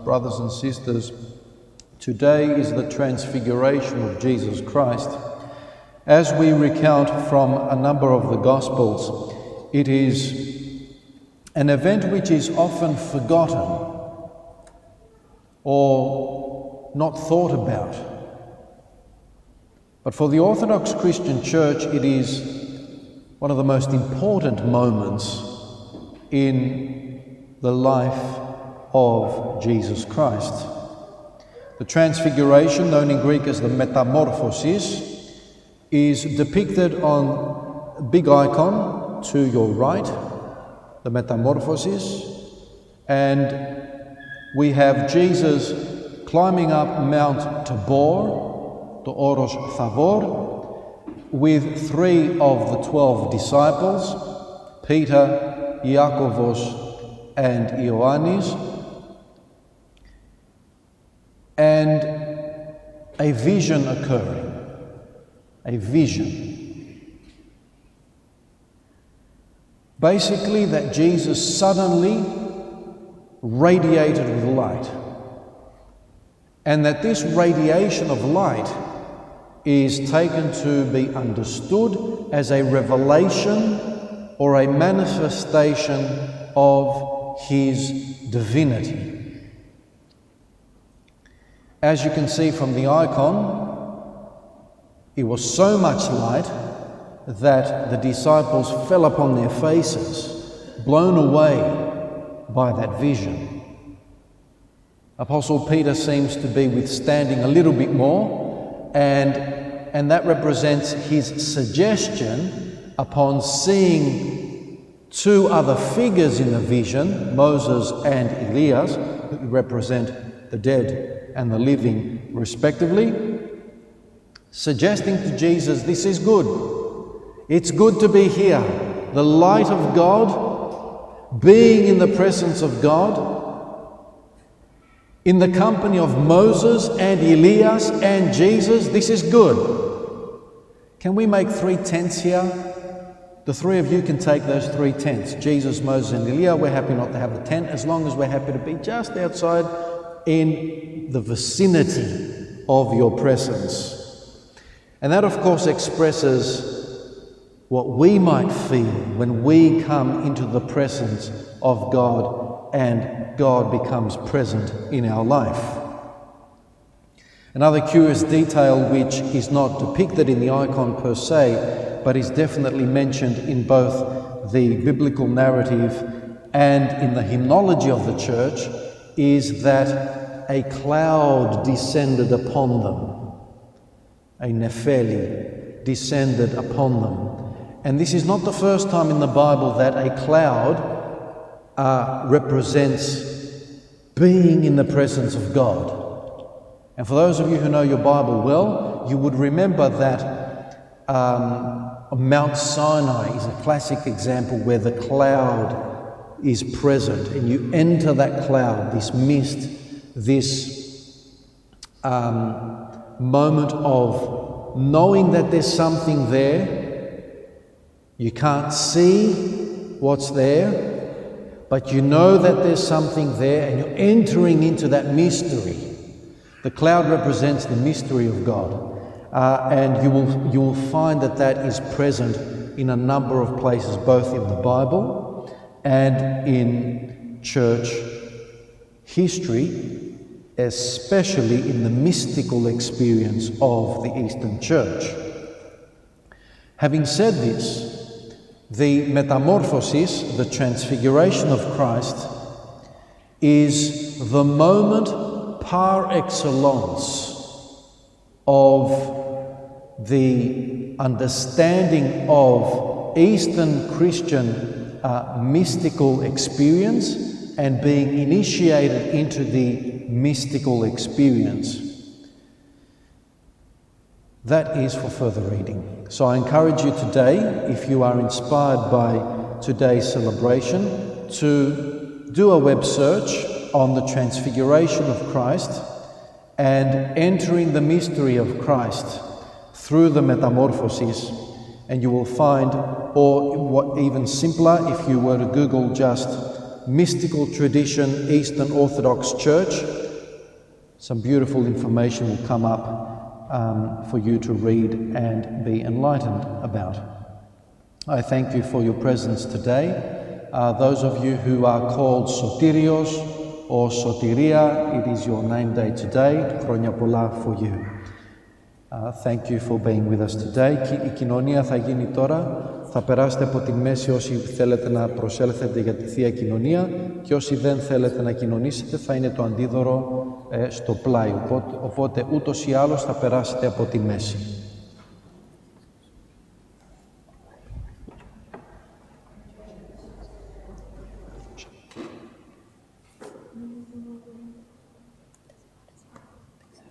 Brothers and sisters, today is the Transfiguration of Jesus Christ. As we recount from a number of the Gospels, it is an event which is often forgotten or not thought about. But for the Orthodox Christian Church, it is one of the most important moments in the life of Jesus Christ. The Transfiguration, known in Greek as the Metamorphosis, is depicted on a big icon to your right, the Metamorphosis, and we have Jesus climbing up Mount Tabor, the Oros Thabor, with 3 of the 12 disciples, Peter, Iakovos, and Ioannis, and a vision occurring. A vision. Basically, that Jesus suddenly radiated with light, and that this radiation of light is taken to be understood as a revelation or a manifestation of his divinity. As you can see from the icon, it was so much light that the disciples fell upon their faces, blown away by that vision. Apostle Peter seems to be withstanding a little bit more, and that represents his suggestion upon seeing 2 other figures in the vision, Moses and Elias, who represent the dead and the living respectively, suggesting to Jesus, this is good. It's good to be here. The light of God, being in the presence of God, in the company of Moses and Elias and Jesus, this is good. Can we make 3 tents here? The 3 of you can take those 3 tents. Jesus, Moses and Elias. We're happy not to have the tent as long as we're happy to be just outside in the vicinity of your presence. And that, of course, expresses what we might feel when we come into the presence of God and God becomes present in our life. Another curious detail which is not depicted in the icon per se, but is definitely mentioned in both the biblical narrative and in the hymnology of the church, is that a cloud descended upon them. A nepheli descended upon them. And this is not the first time in the Bible that a cloud represents being in the presence of God. And for those of you who know your Bible well, you would remember that Mount Sinai is a classic example where the cloud is present, and you enter that cloud, this mist, this moment of knowing that there's something there. You can't see what's there, but you know that there's something there, and you're entering into that mystery. The cloud represents the mystery of God, and you will find that that is present in a number of places, both in the Bible and in church history, especially in the mystical experience of the Eastern Church. Having said this, the Metamorphosis, the Transfiguration of Christ, is the moment par excellence of the understanding of Eastern Christian mystical experience and being initiated into the mystical experience. That is for further reading. So I encourage you today, if you are inspired by today's celebration, to do a web search on the Transfiguration of Christ and entering the mystery of Christ through the Metamorphosis, and you will find, or what even simpler, if you were to Google just mystical tradition, Eastern Orthodox Church, some beautiful information will come up for you to read and be enlightened about. I thank you for your presence today. Those of you who are called Sotirios or Sotiria, it is your name day today. Χρόνια πολλά for you. Thank you for being with us today. Η κοινωνία θα γίνει τώρα. Θα περάσετε από τη μέση όσοι θέλετε να προσέλθετε για τη Θεία Κοινωνία και όσοι δεν θέλετε να κοινωνήσετε θα είναι το αντίδωρο στο πλάι. Οπότε ούτως ή άλλως θα περάσετε από τη μέση.